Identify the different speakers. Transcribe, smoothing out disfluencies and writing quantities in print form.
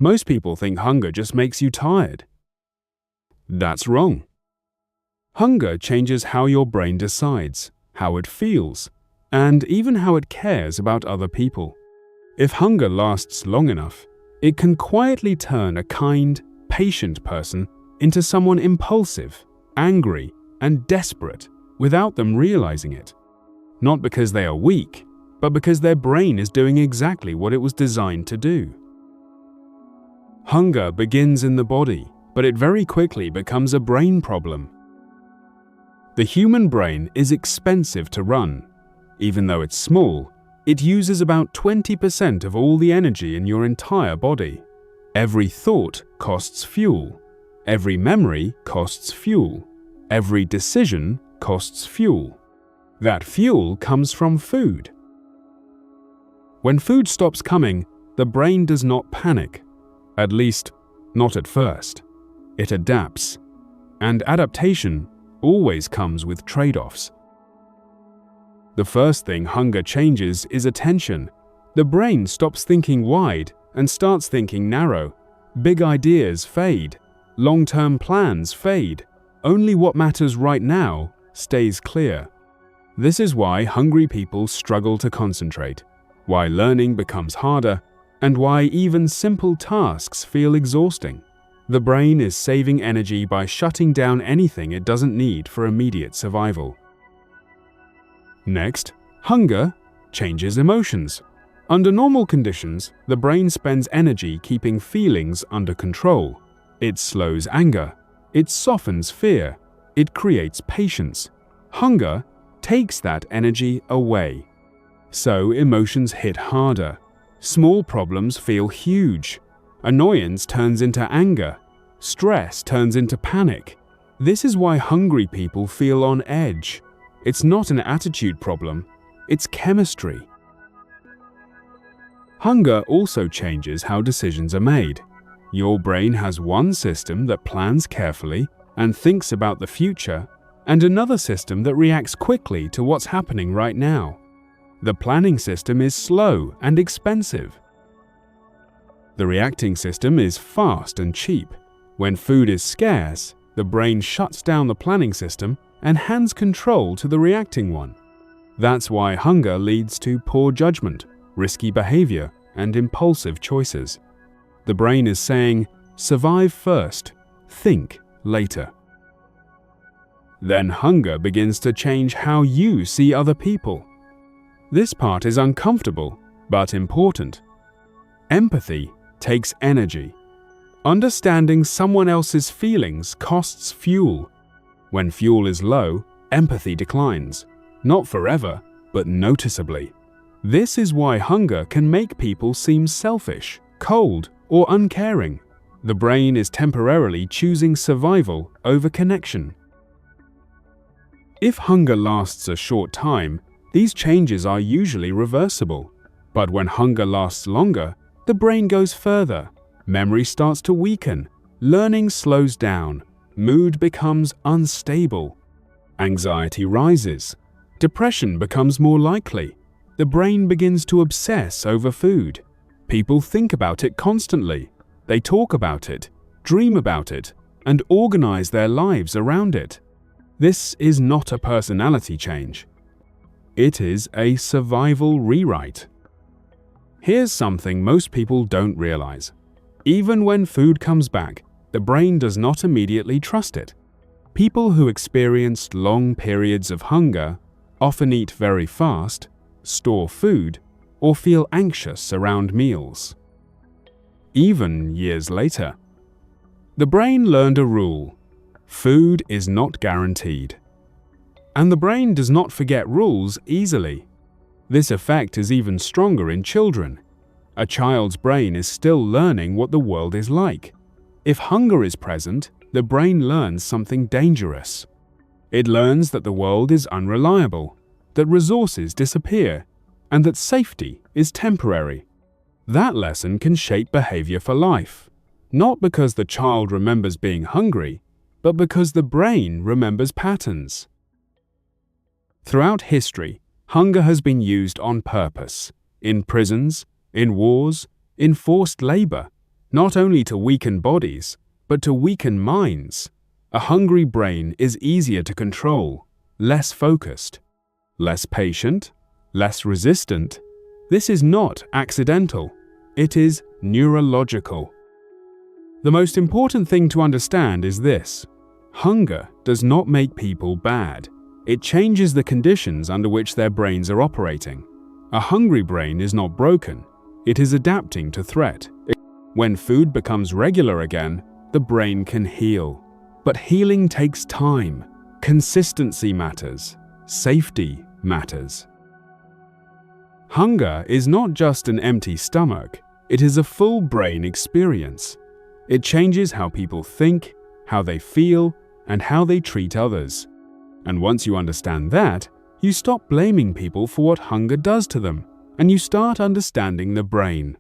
Speaker 1: Most people think hunger just makes you tired. That's wrong. Hunger changes how your brain decides, how it feels, and even how it cares about other people. If hunger lasts long enough, it can quietly turn a kind, patient person into someone impulsive, angry, and desperate without them realizing it. Not because they are weak, but because their brain is doing exactly what it was designed to do. Hunger begins in the body, but it very quickly becomes a brain problem. The human brain is expensive to run. Even though it's small, it uses about 20% of all the energy in your entire body. Every thought costs fuel. Every memory costs fuel. Every decision costs fuel. That fuel comes from food. When food stops coming, the brain does not panic. At least, not at first. It adapts. And adaptation always comes with trade-offs. The first thing hunger changes is attention. The brain stops thinking wide and starts thinking narrow. Big ideas fade. Long-term plans fade. Only what matters right now stays clear. This is why hungry people struggle to concentrate, why learning becomes harder, and why even simple tasks feel exhausting. The brain is saving energy by shutting down anything it doesn't need for immediate survival. Next, hunger changes emotions. Under normal conditions, the brain spends energy keeping feelings under control. It slows anger. It softens fear. It creates patience. Hunger takes that energy away. So emotions hit harder. Small problems feel huge. Annoyance turns into anger. Stress turns into panic. This is why hungry people feel on edge. It's not an attitude problem, it's chemistry. Hunger also changes how decisions are made. Your brain has one system that plans carefully and thinks about the future, and another system that reacts quickly to what's happening right now. The planning system is slow and expensive. The reacting system is fast and cheap. When food is scarce, the brain shuts down the planning system and hands control to the reacting one. That's why hunger leads to poor judgment, risky behavior, and impulsive choices. The brain is saying, survive first, think later. Then hunger begins to change how you see other people. This part is uncomfortable, but important. Empathy takes energy. Understanding someone else's feelings costs fuel. When fuel is low, empathy declines. Not forever, but noticeably. This is why hunger can make people seem selfish, cold, or uncaring. The brain is temporarily choosing survival over connection. If hunger lasts a short time, these changes are usually reversible. But when hunger lasts longer, the brain goes further. Memory starts to weaken. Learning slows down. Mood becomes unstable. Anxiety rises. Depression becomes more likely. The brain begins to obsess over food. People think about it constantly. They talk about it, dream about it, and organize their lives around it. This is not a personality change. It is a survival rewrite. Here's something most people don't realize. Even when food comes back, the brain does not immediately trust it. People who experienced long periods of hunger often eat very fast, store food, or feel anxious around meals. Even years later, the brain learned a rule: food is not guaranteed. And the brain does not forget rules easily. This effect is even stronger in children. A child's brain is still learning what the world is like. If hunger is present, the brain learns something dangerous. It learns that the world is unreliable, that resources disappear, and that safety is temporary. That lesson can shape behavior for life, not because the child remembers being hungry, but because the brain remembers patterns. Throughout history, hunger has been used on purpose, in prisons, in wars, in forced labor, not only to weaken bodies, but to weaken minds. A hungry brain is easier to control, less focused, less patient, less resistant. This is not accidental. It is neurological. The most important thing to understand is this: hunger does not make people bad. It changes the conditions under which their brains are operating. A hungry brain is not broken. It is adapting to threat. When food becomes regular again, the brain can heal. But healing takes time. Consistency matters. Safety matters. Hunger is not just an empty stomach. It is a full brain experience. It changes how people think, how they feel, and how they treat others. And once you understand that, you stop blaming people for what hunger does to them, and you start understanding the brain.